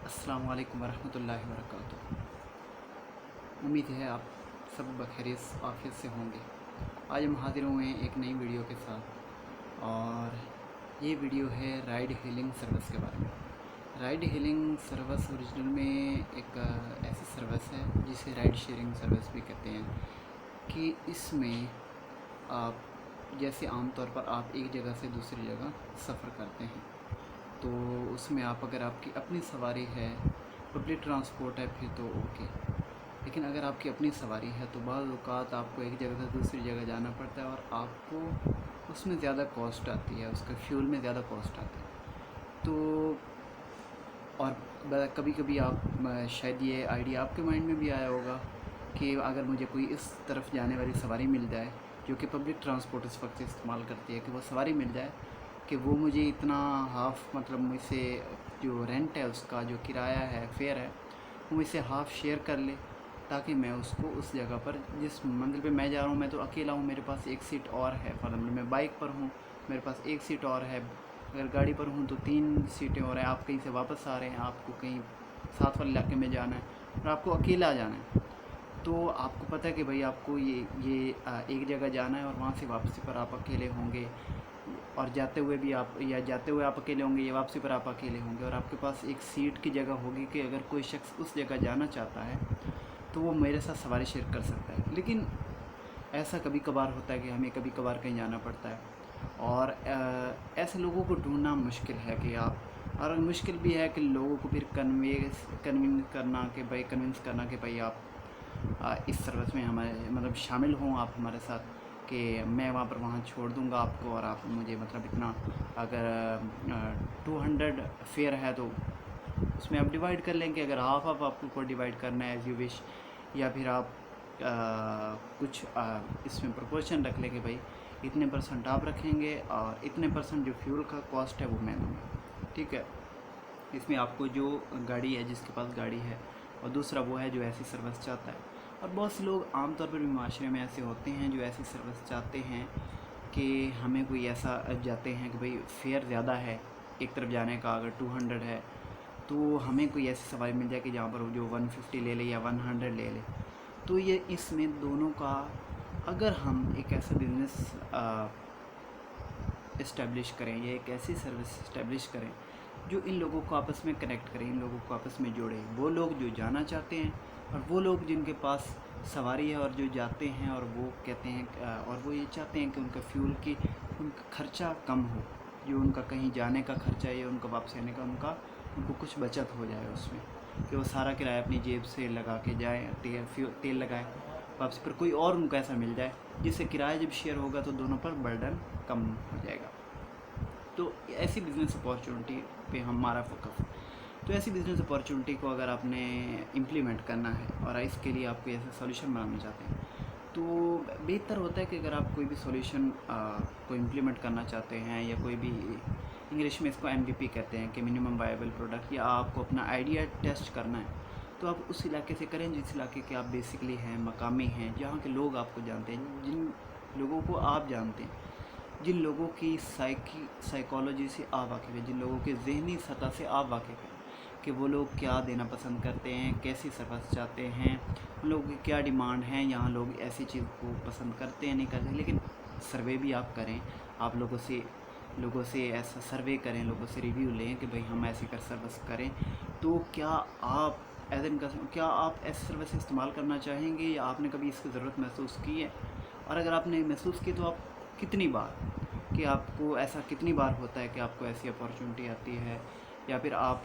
अस्सलाम वालेकुम वरहमतुल्लाहि वबरकातुहू। उम्मीद है आप सब बखैरियत आफियत से होंगे। आज हम हाजिर हुए हैं एक नई वीडियो के साथ, और ये वीडियो है राइड हीलिंग सर्विस के बारे में। राइड हीलिंग सर्विस ओरिजिनल में एक ऐसी सर्विस है जिसे राइड शेयरिंग सर्विस भी कहते हैं। कि इसमें आप जैसे आमतौर पर आप एक जगह से दूसरी जगह सफ़र करते हैं, तो उसमें आप अगर आपकी अपनी सवारी है, पब्लिक ट्रांसपोर्ट है, फिर तो ओके। लेकिन अगर आपकी अपनी सवारी है तो बाज़ औक़ात आपको एक जगह से दूसरी जगह जाना पड़ता है, और आपको उसमें ज़्यादा कॉस्ट आती है, उसका फ्यूल में ज़्यादा कॉस्ट आती है। तो और कभी कभी आप शायद ये आइडिया आपके माइंड में भी आया होगा कि अगर मुझे कोई इस तरफ जाने वाली सवारी मिल जाए जो कि पब्लिक ट्रांसपोर्ट इस वक्त इस्तेमाल करती है, कि वो सवारी मिल जाए कि वो मुझे इतना हाफ़, मतलब मुझसे जो रेंट है, उसका जो किराया है, फेयर है, वो मुझसे हाफ़ शेयर कर ले, ताकि मैं उसको उस जगह पर जिस मंजिल पे मैं जा रहा हूँ, मैं तो अकेला हूँ, मेरे पास एक सीट और है। फॉर एग्जाम्पल मैं बाइक पर हूँ, मेरे पास एक सीट और है। अगर गाड़ी पर हूँ तो 3 सीटें और हैं। आप कहीं से वापस आ रहे हैं, आपको कहीं साथ वाले इलाके में जाना है और आपको अकेला जाना है, तो आपको पता है कि भाई आपको ये एक जगह जाना है और वहाँ से वापसी पर आप अकेले होंगे, और जाते हुए भी आप, या जाते हुए आप अकेले होंगे, या वापसी पर आप अकेले होंगे, और आपके पास एक सीट की जगह होगी कि अगर कोई शख्स उस जगह जाना चाहता है तो वो मेरे साथ सवारी शेयर कर सकता है। लेकिन ऐसा कभी कभार होता है कि हमें कभी कभार कहीं जाना पड़ता है, और ऐसे लोगों को ढूंढना मुश्किल है कि आप, और मुश्किल भी है कि लोगों को फिर कन्विंस करना कि भाई आप इस सर्विस में हमारे, मतलब शामिल हों आप हमारे साथ, कि मैं वहाँ पर वहाँ छोड़ दूँगा आपको, और आप मुझे, मतलब इतना, अगर 200 फेयर है तो उसमें आप डिवाइड कर लेंगे। अगर हाफ हाफ आपको डिवाइड करना है एज यू विश, या फिर आप कुछ इसमें प्रोपोर्शन रख लेंगे, भाई इतने % आप रखेंगे और इतने % जो फ्यूल का कॉस्ट है वो मैं दूँगा, ठीक है। इसमें आपको जो गाड़ी है, जिसके पास गाड़ी है, और दूसरा वो है जो ऐसी सर्विस चाहता है। और बहुत से लोग आमतौर पर भी माशरे में ऐसे होते हैं जो ऐसी सर्विस चाहते हैं कि हमें कोई ऐसा, जाते हैं कि भाई फेयर ज़्यादा है एक तरफ जाने का, अगर 200 है तो हमें कोई ऐसी सवारी मिल जाए कि जहाँ पर वो जो 150 ले ले या 100 ले ले। तो ये इसमें दोनों का, अगर हम एक ऐसा बिज़नेस इस्टेब्लिश करें, या एक ऐसी सर्विस इस्टेब्लिश करें जो इन लोगों को आपस में कनेक्ट करें, इन लोगों को आपस में जोड़े, वो लोग जो जाना चाहते हैं और वो लोग जिनके पास सवारी है और जो जाते हैं, और वो कहते हैं, और वो ये चाहते हैं कि उनका फ्यूल की, उनका खर्चा कम हो, जो उनका कहीं जाने का खर्चा है या उनका वापस आने का, उनको कुछ बचत हो जाए उसमें, कि वो सारा किराया अपनी जेब से लगा के जाए, तेल लगाए, वापसी पर कोई और उनको ऐसा मिल जाए जिससे किराया जब शेयर होगा तो दोनों पर बर्डन कम हो जाएगा। तो ऐसी बिज़नेस अपॉर्चुनिटी पे हमारा फोकस है। तो ऐसी बिज़नेस अपॉर्चुनिटी को अगर आपने इम्प्लीमेंट करना है और इसके लिए आप कोई ऐसा सॉल्यूशन बनाना चाहते हैं, तो बेहतर होता है कि अगर आप कोई भी सॉल्यूशन को इम्प्लीमेंट करना चाहते हैं, या कोई भी, इंग्लिश में इसको MVP कहते हैं कि मिनिमम वायबल प्रोडक्ट, या आपको अपना आइडिया टेस्ट करना है, तो आप उस इलाके से करें जिस इलाके के आप बेसिकली हैं, मकामी हैं, जहाँ के लोग आपको जानते हैं, जिन लोगों को आप जानते हैं, जिन लोगों की साइकोलॉजी से आप वाकिफ़ हैं, जिन लोगों के ज़हनी सतह से आप वाकिफ़ हैं, कि वो लोग क्या देना पसंद करते हैं, कैसी सर्विस चाहते हैं, उन लोगों की क्या डिमांड है। यहाँ लोग ऐसी चीज़ को पसंद करते हैं, नहीं करते, लेकिन सर्वे भी आप करें, आप लोगों से ऐसा सर्वे करें, लोगों से रिव्यू लें कि भाई हम ऐसी कर सर्विस करें, तो क्या आप एज एन कस्टमर, क्या आप ऐसी सर्विस इस्तेमाल करना चाहेंगे, या आपने कभी इसकी ज़रूरत महसूस की है, और अगर आपने महसूस की तो आप कितनी बार, कि आपको ऐसा कितनी बार होता है कि आपको ऐसी अपॉर्चुनिटी आती है, या फिर आप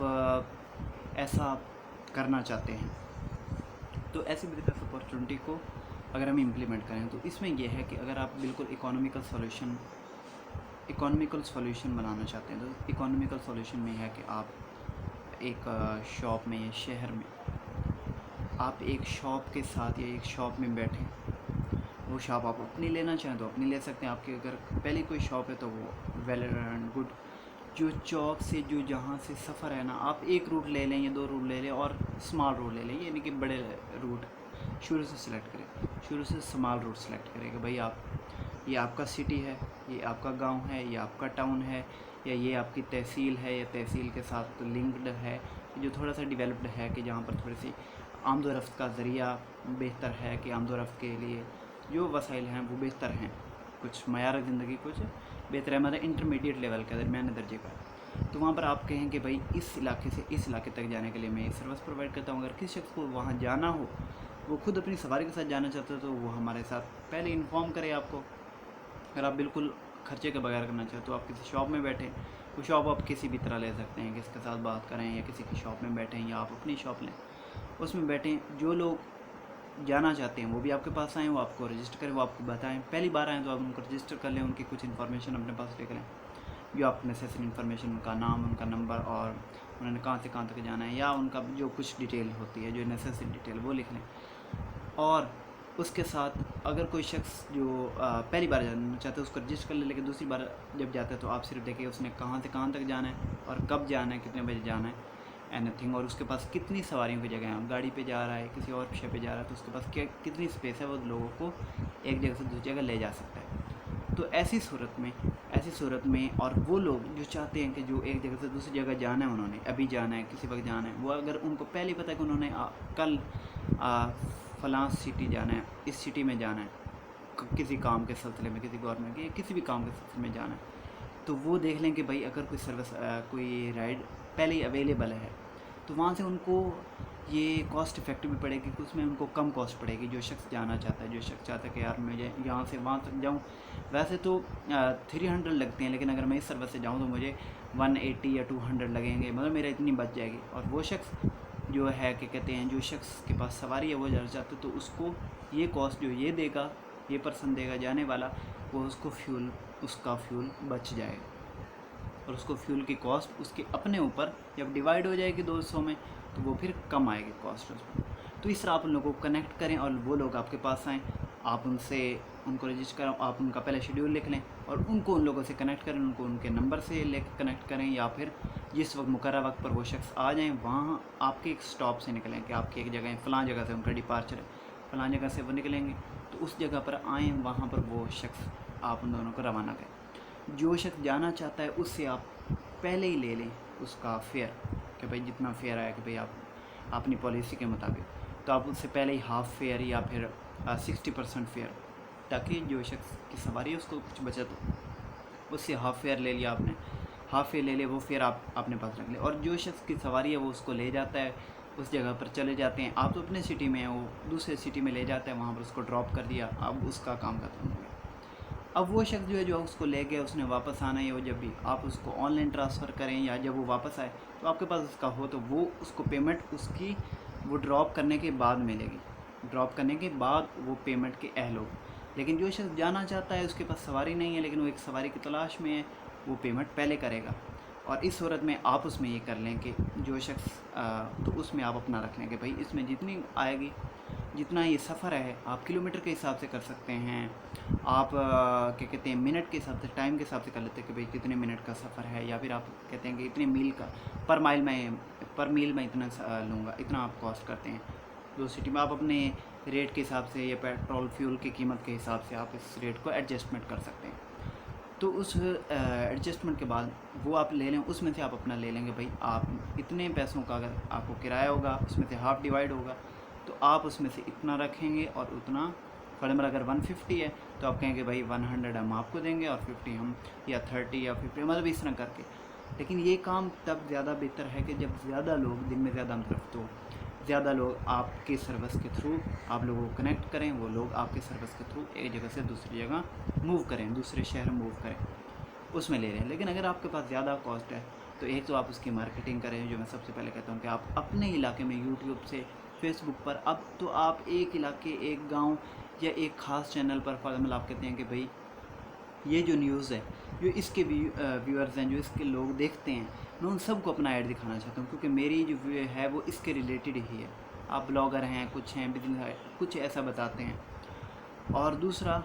ऐसा करना चाहते हैं। तो ऐसी बिजनेस अपॉर्चुनिटी को अगर हम इम्प्लीमेंट करें, तो इसमें यह है कि अगर आप बिल्कुल इकोनॉमिकल सॉल्यूशन बनाना चाहते हैं, तो इकोनॉमिकल सॉल्यूशन में है कि आप एक शॉप में या शहर में, आप एक शॉप के साथ या एक शॉप में बैठें, वो शॉप आप अपनी लेना चाहें तो अपनी ले सकते हैं। आपकी अगर पहले कोई शॉप है तो वो वेल एंड गुड। जो चौक से, जो जहाँ से सफ़र है ना, आप एक रूट ले लें या 2 रूट ले लें, और स्मॉल रूट ले लें, यानी कि बड़े रूट शुरू से सिलेक्ट करें, शुरू से स्मॉल रूट सेलेक्ट करें कि भाई आप, ये आपका सिटी है, ये आपका गांव है, ये आपका टाउन है, या ये आपकी तहसील है या तहसील के साथ लिंक्ड है, जो थोड़ा सा डेवलप्ड है कि जहाँ पर थोड़ी सी आमदोरफ्त का ज़रिया बेहतर है, कि आमदोरफ्त के लिए जो वसाइल हैं वो बेहतर हैं, कुछ मयार ज़िंदगी कुछ बेहतर है, मतलब इंटरमीडिएट लेवल का, दरमियाने दर्जे का। तो वहाँ पर आप कहें कि भाई इस इलाके से इस इलाके तक जाने के लिए मैं ये सर्विस प्रोवाइड करता हूँ। अगर किसी शख्स को वहाँ जाना हो, वो खुद अपनी सवारी के साथ जाना चाहता है, तो वो हमारे साथ पहले इन्फॉर्म करे आपको। अगर आप बिल्कुल खर्चे के बगैर करना चाहते हो, आप किसी शॉप में बैठे, वो शॉप आप किसी भी तरह ले सकते हैं, किसके साथ बात करें या किसी की शॉप में बैठें या आप अपनी शॉप लें, उसमें बैठें। जो लोग जाना चाहते हैं वो भी आपके पास आएँ, वो आपको रजिस्टर करें, वो आपको बताएं। पहली बार आएँ तो आप उनको रजिस्टर कर लें, उनकी कुछ इन्फॉर्मेशन अपने पास लेकर लें, जो आप नेसेसरी इन्फॉर्मेशन, उनका नाम, उनका नंबर और उन्होंने कहाँ से कहाँ तक जाना है, या उनका जो कुछ डिटेल होती है, जो नेसेसरी डिटेल, वो लिख लें। और उसके साथ अगर कोई शख्स जो पहली बार जाना चाहता है उसको रजिस्टर कर ले, लेकिन दूसरी बार जब जाता है तो आप सिर्फ देखिए उसने कहाँ से कहाँ तक जाना है और कब जाना है, कितने बजे जाना है, एनीथिंग, और उसके पास कितनी सवारियों की जगह है, गाड़ी पे जा रहा है, किसी और विषय पे जा रहा है, तो उसके पास क्या कितनी स्पेस है, वो लोगों को एक जगह से दूसरी जगह ले जा सकता है। तो ऐसी सूरत में और वो लोग जो चाहते हैं कि जो एक जगह से दूसरी जगह जाना है, उन्होंने अभी जाना है, किसी वक्त जाना है, वो अगर उनको पहले पता है कि उन्होंने कल फ़लाँ सिटी जाना है, इस सिटी में जाना है, किसी काम के सिलसिले में, किसी गवर्नमेंट के किसी भी काम के सिलसिले में जाना है, तो वो देख लें कि भाई अगर कोई सर्विस कोई राइड पहले ही अवेलेबल है, तो वहाँ से उनको ये कॉस्ट इफ़ेक्टिव भी पड़ेगी, कि उसमें उनको कम कॉस्ट पड़ेगी। जो शख्स जाना चाहता है, जो शख्स चाहता है कि यार मैं यहाँ से वहाँ तक जाऊँ, वैसे तो 300 लगते हैं, लेकिन अगर मैं इस सर्विस से जाऊँ तो मुझे 180 या 200 लगेंगे, मतलब मेरा इतनी बच जाएगी। और वो शख्स जो है कि कहते हैं, जो शख्स के पास सवारी है वो जाना चाहता है, तो उसको ये कॉस्ट जो ये देगा, ये पर्सन देगा जाने वाला, वो उसका फ्यूल बच जाएगा, और उसको फ्यूल की कॉस्ट उसके अपने ऊपर जब डिवाइड हो जाएगी 200 में, तो वो फिर कम आएगी कॉस्ट उसमें। तो इस तरह आप उन लोगों को कनेक्ट करें और वो लोग आपके पास आएँ, आप उनको रजिस्टर करें, आप उनका पहले शेड्यूल लिख लें और उनको उन लोगों से कनेक्ट करें, उनको उनके नंबर से लेकर कनेक्ट करें, या फिर जिस वक्त मुकर्रर वक्त पर वो शख्स आ जाएँ, वहाँ आपके एक स्टॉप से निकलें कि आपकी एक जगह फ़लाँ जगह से उनका डिपार्चर है, फ़लाँ जगह से वो निकलेंगे, तो उस जगह पर आएँ, वहाँ पर वो शख्स आप उन दोनों को रवाना करें। जो शख्स जाना चाहता है उससे आप पहले ही ले लें उसका फेयर, कि भाई जितना फेयर आया कि भाई आप अपनी पॉलिसी के मुताबिक, तो आप उससे पहले ही हाफ़ फेयर या फिर 60% फेयर, ताकि जो शख्स की सवारी है उसको कुछ बचत हो। उससे हाफ़ फेयर ले लिया आपने, हाफ़ फेयर ले लिया, वो फेयर आप अपने पास रख लें। और जो शख्स की सवारी है वो उसको ले जाता है, उस जगह पर चले जाते हैं, आप तो अपने सिटी में हैं, वो दूसरे सिटी में ले जाता है, वहाँ पर उसको ड्रॉप कर दिया, अब उसका काम खत्म हो गया। अब वो शख्स जो है जो उसको ले गया, उसने वापस आना है, वो जब भी आप उसको ऑनलाइन ट्रांसफ़र करें या जब वो वापस आए तो आपके पास उसका हो, तो वो उसको पेमेंट उसकी वो ड्रॉप करने के बाद मिलेगी, ड्रॉप करने के बाद वो पेमेंट के अहल हो। लेकिन जो शख्स जाना चाहता है, उसके पास सवारी नहीं है लेकिन वो एक सवारी की तलाश में है, वो पेमेंट पहले करेगा। और इस सूरत में आप उसमें ये कर लें कि जो शख्स तो उसमें आप अपना रख लें कि भाई इसमें जितनी आएगी, जितना ये सफ़र है, आप किलोमीटर के हिसाब से कर सकते हैं, आप क्या कहते हैं मिनट के हिसाब से, टाइम के हिसाब से कर लेते हैं कि भाई कितने मिनट का सफ़र है, या फिर आप कहते हैं कि इतने मील का पर मील में इतना लूँगा, इतना आप कॉस्ट करते हैं। दो सिटी में आप अपने रेट के हिसाब से या पेट्रोल फ्यूल की कीमत के हिसाब से आप इस रेट को एडजस्टमेंट कर सकते हैं। तो उस एडजस्टमेंट के बाद वो आप ले लें, उसमें से आप अपना ले लेंगे भाई आप इतने पैसों का अगर आपको किराया होगा, उसमें से हाफ़ डिवाइड होगा, तो आप उसमें से इतना रखेंगे और उतना फॉर अगर 150 है तो आप कहेंगे भाई 100 हम आपको देंगे और 50 हम, या 30 या 50, मतलब इस तरह करके। लेकिन ये काम तब ज़्यादा बेहतर है कि जब ज़्यादा लोग दिन में ज़्यादा मतलब तो ज़्यादा लोग आपके सर्विस के थ्रू आप लोगों को कनेक्ट करें, वो लोग आपके सर्विस के थ्रू एक जगह से दूसरी जगह मूव करें, दूसरे शहर मूव करें, उसमें ले रहे हैं। लेकिन अगर आपके पास ज़्यादा कॉस्ट है तो एक तो आप उसकी मार्केटिंग करें, जो मैं सबसे पहले कहता हूँ कि आप अपने इलाके में यूट्यूब से, फेसबुक पर, अब तो आप एक इलाके, एक गांव या एक ख़ास चैनल पर फॉर एग्जाम्पल आप कहते हैं कि भाई ये जो न्यूज़ है, जो इसके व्यूअर्स हैं, जो इसके लोग देखते हैं, मैं उन सबको अपना ऐड दिखाना चाहता हूँ, क्योंकि मेरी जो व्यू है वो इसके रिलेटेड ही है। आप ब्लॉगर हैं, कुछ हैं बिजनेस है, कुछ ऐसा बताते हैं। और दूसरा,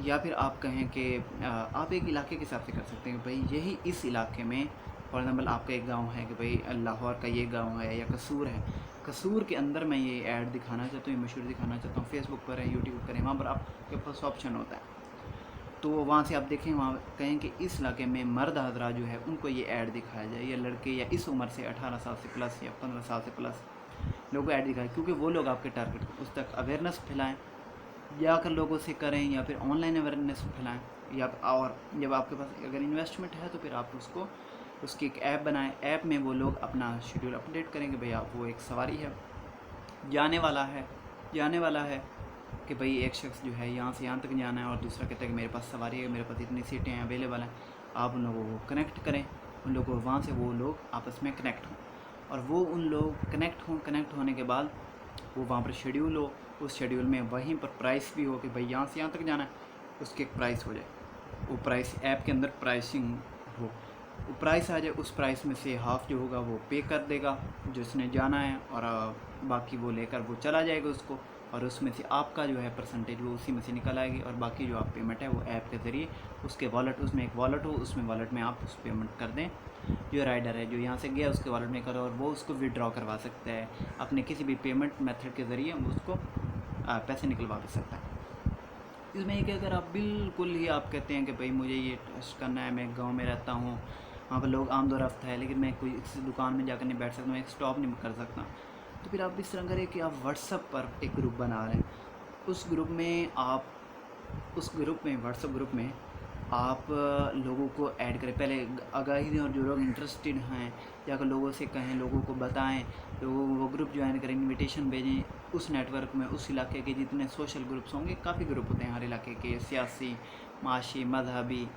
या फिर आप कहें कि आप एक इलाके के हिसाब से कर सकते हैं कि भाई यही इस इलाके में फॉर एग्जाम्पल आपका एक गांव है कि भाई लाहौर का ये गांव है या कसूर है, कसूर के अंदर मैं ये ऐड दिखाना चाहता हूँ, ये मशहूर दिखाना चाहता हूँ, फेसबुक पर है, यूट्यूब पर है, वहाँ पर आपके पास ऑप्शन होता है। तो वहाँ से आप देखें, वहाँ कहें कि इस इलाके में मर्द हजरा जो है उनको ये ऐड दिखाया जाए, या लड़के या इस उम्र से 18 साल से प्लस या 15 साल से प्लस लोगों को ऐड दिखाएं, क्योंकि वो लोग आपके टारगेट उस तक अवेयरनेस फैलाएँ, जाकर लोगों से करें, या फिर ऑनलाइन अवेयरनेस फैलाएँ। या और जब आपके पास अगर इन्वेस्टमेंट है तो फिर आप उसको उसकी एक ऐप बनाएं, ऐप में वो लोग अपना शेड्यूल अपडेट करेंगे, भाई आप वो एक सवारी है, जाने वाला है कि भाई एक शख्स जो है यहाँ से यहाँ तक जाना है, और दूसरा कहता है कि मेरे पास सवारी है, मेरे पास इतनी सीटें हैं, अवेलेबल हैं। आप उन लोगों को कनेक्ट करें, उन लोगों को वहाँ से वो लोग आपस में कनेक्ट हों, और वो उन लोग कनेक्ट होने के बाद वो वहाँ पर शेड्यूल हो, उस शेड्यूल में वहीं पर प्राइस भी हो कि भाई यहाँ से यहाँ तक जाना है, उसकी एक प्राइस हो जाए, वो प्राइस ऐप के अंदर प्राइसिंग हो, वो प्राइस आ जाए, उस प्राइस में से हाफ़ जो होगा वो पे कर देगा जिसने जाना है, और बाकी वो लेकर वो चला जाएगा उसको, और उसमें से आपका जो है परसेंटेज वो उसी में से निकल आएगी, और बाकी जो आप पेमेंट है वो ऐप के ज़रिए उसके वॉलेट, उसमें एक वॉलेट हो, उसमें वॉलेट में आप उस पेमेंट कर दें, जो राइडर है जो यहाँ से गया उसके वॉलेट में करो, और वो उसको विड्रॉ करवा सकता है अपने किसी भी पेमेंट मेथड के ज़रिए, उसको पैसे निकलवा भी सकता है। इसमें एक अगर आप बिल्कुल ही आप कहते हैं कि भाई मुझे ये टेस्ट करना है, मैं गांव में रहता हूँ, वहाँ पर लोग आमदो रफ्त है, लेकिन मैं कोई किसी दुकान में जाकर नहीं बैठ सकता, मैं एक स्टॉप नहीं कर सकता, तो फिर आप इस तरह करें कि आप व्हाट्सएप पर एक ग्रुप बना रहे हैं, उस ग्रुप में व्हाट्सएप ग्रुप में आप लोगों को ऐड करें, पहले आगाही दें, और जो लोग इंटरेस्टेड हैं जाकर लोगों से कहें, लोगों को बताएं, लोगों को वो ग्रुप ज्वाइन करें, इनविटेशन भेजें, उस नेटवर्क में उस इलाके के जितने सोशल ग्रुप्स होंगे, काफ़ी ग्रुप होते हैं हर इलाके के, सियासी, माशी, मजहबी,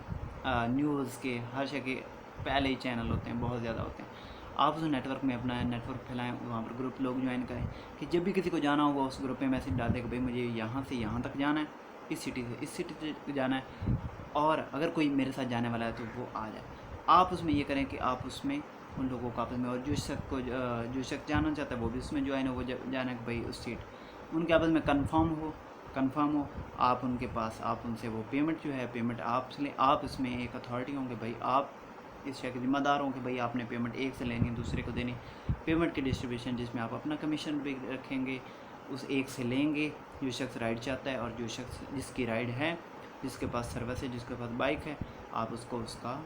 न्यूज़ के, हर जगह के पहले ही चैनल होते हैं, बहुत ज़्यादा होते हैं। आप उस नेटवर्क में अपना नेटवर्क फैलाएं, वहाँ पर ग्रुप लोग ज्वाइन करें कि जब भी किसी को जाना होगा उस ग्रुप में मैसेज डाल दें कि भाई मुझे यहाँ से यहाँ तक जाना है, इस सिटी से इस सिटी तक जाना है, और अगर कोई मेरे साथ जाने वाला है तो वो आ जाए। आप उसमें ये करें कि आप उसमें उन लोगों को आपस में, और जो शख्स जाना चाहता है वो भी उसमें ज्वाइन हो, वो जाना कि भाई उस सीट उनके आपस में कंफर्म हो, आप उनके पास आप उनसे वो पेमेंट जो है पेमेंट आप से लें, आप इसमें एक अथॉरिटी होंगे, भाई आप इस शय के ज़िम्मेदार हों कि भाई आपने पेमेंट एक से लेनी दूसरे को देनी, पेमेंट की डिस्ट्रीब्यूशन जिसमें आप अपना कमीशन भी रखेंगे, उस एक से लेंगे जो शख्स राइड चाहता है, और जो शख्स जिसकी राइड है, जिसके पास सर्विस है, जिसके पास बाइक है, आप उसको उसका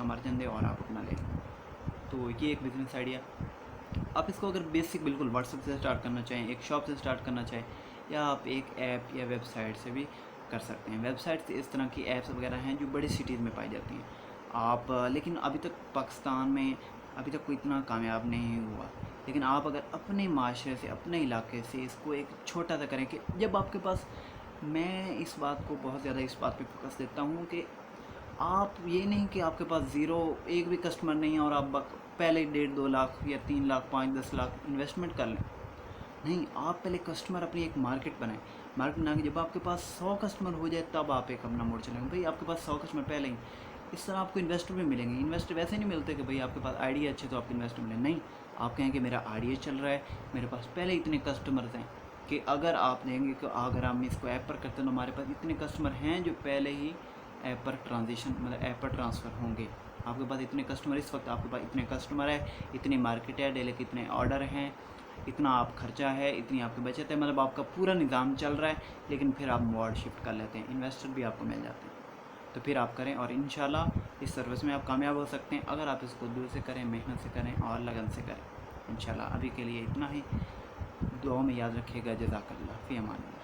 मार्जिन दें और आप अपना लें। तो ये एक बिज़नेस आइडिया। आप इसको अगर बेसिक बिल्कुल व्हाट्सएप से स्टार्ट करना चाहें, एक शॉप से स्टार्ट करना चाहें, या आप एक ऐप या वेबसाइट से भी कर सकते हैं। वेबसाइट से इस तरह की ऐप्स वगैरह हैं जो बड़ी सिटीज़ में पाई जाती हैं। आप लेकिन अभी तक पाकिस्तान में अभी तक कोई इतना कामयाब नहीं हुआ, लेकिन आप अगर अपने माशरे से, अपने इलाके से इसको एक छोटा सा करें कि जब आपके पास, मैं इस बात को बहुत ज़्यादा इस बात पे फोकस देता हूँ कि आप ये नहीं कि आपके पास ज़ीरो एक भी कस्टमर नहीं है और आप पहले 1.5-2 लाख या 3 लाख 5-10 लाख इन्वेस्टमेंट कर लें। नहीं, आप पहले कस्टमर अपनी एक मार्केट बनाएं। मार्केट बना के जब आपके पास 100 कस्टमर हो जाए तब आप एक अपना मोड़ चलेंगे। भाई आपके पास 100 कस्टमर पहले ही, इस तरह आपको इन्वेस्टर भी मिलेंगे। इन्वेस्टर वैसे नहीं मिलते कि भाई आपके पास आइडिया अच्छे तो आपको इन्वेस्टर मिले, नहीं, आप कहें कि मेरा आइडिया चल रहा है, मेरे पास पहले इतने कस्टमर्स हैं कि अगर आप देंगे कि अगर हम इसको ऐप पर करते हैं तो हमारे पास इतने कस्टमर हैं जो पहले ही ऐप पर ऐप पर ट्रांसफ़र होंगे। आपके पास इतने कस्टमर, इस वक्त आपके पास इतने कस्टमर है, इतनी मार्केट है, डेली कितने ऑर्डर हैं, इतना आप खर्चा है, इतनी आपकी बचत है, मतलब आपका पूरा निज़ाम चल रहा है। लेकिन फिर आप मोड शिफ्ट कर लेते हैं, इन्वेस्टर भी आपको मिल जाते हैं, तो फिर आप करें और इंशाल्लाह इस सर्विस में आप कामयाब हो सकते हैं अगर आप इसको दिल से करें, मेहनत से करें और लगन से करें। इंशाल्लाह अभी के लिए इतना ही। दुआ में याद रखिएगा। जज़ाकल्लाह फ़ी अमान।